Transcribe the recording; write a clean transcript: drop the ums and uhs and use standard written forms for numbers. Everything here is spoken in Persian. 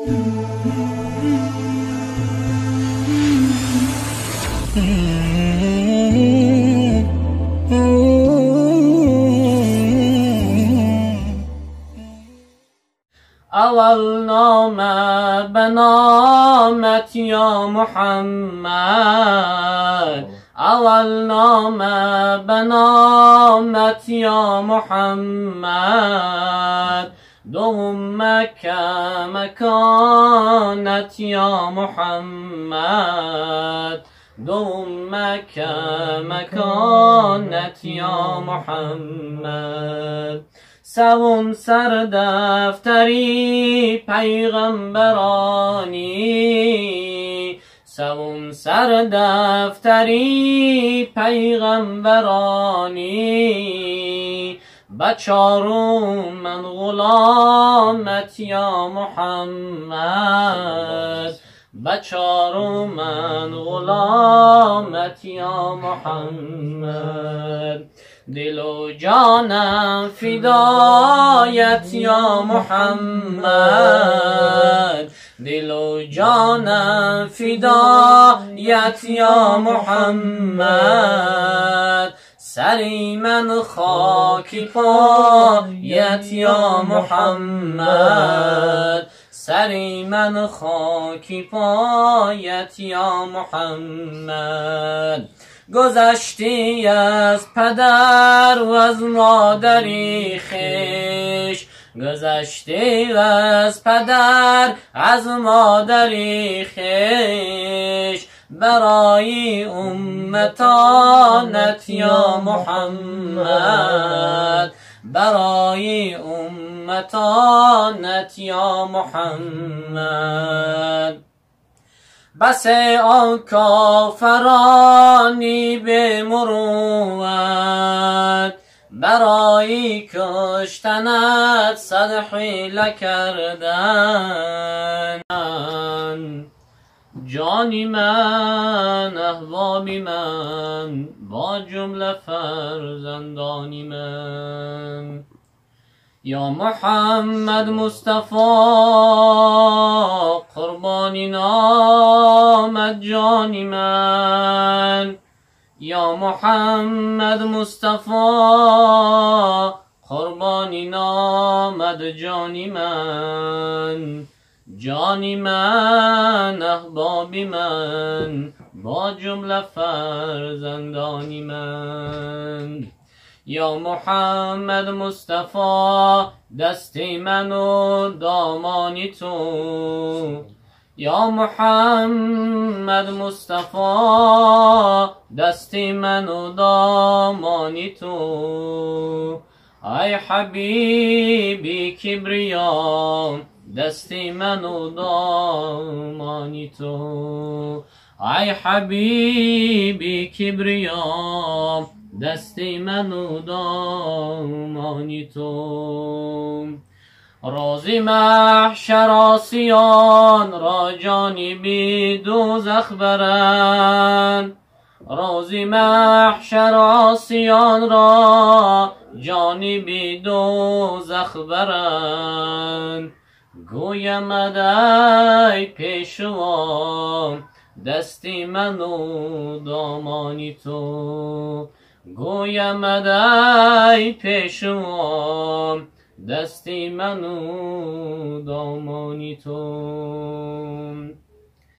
اول نامه به نامت یا محمد، اول نامه به نامت یا محمد، دوم مکه مکانت یا محمد، دوم مکه مکانت یا محمد، سوم سردفتری پیغمبرانی، سوم سردفتری پیغمبرانی، بچارم من غلامت یا محمد، بچارم من غلامت یا محمد، دل و جانم فدایت یا محمد، دل و جانم فدایت یا محمد، سری من خاک پایت یا محمد، سری من خاک پایت یا محمد، گذشتی از پدر و از مادری خویش، گذشتی از پدر از مادری خویش، برای امتانت یا محمد، برای امتانت یا محمد، بس آن کافرانی به مروت، برای کشتنت صد حیله کردن، جانی من احبابی من با جمله فرزندانی من، یا محمد مصطفی قربانی نامد جانی من، یا محمد مصطفی قربانی نامد جانی من، جانی من احبابی من با جمله فرزندانی من، یا محمد مصطفی دستی من و دامانی تو، یا محمد مصطفی دستی من و دامانی تو، ای حبیبی کبریا دستی من و دامانی تو، ای حبیبی کبریا دستی من و دامانی تو، روزی محشر آسیان را جانبی دوزخ برند، روزی محشر آسیان را جانبی دوزخ برند، گویم ای پیشوا دستی من و دامانی تو، گویم ای پیشوا دستی من و دامانی تو.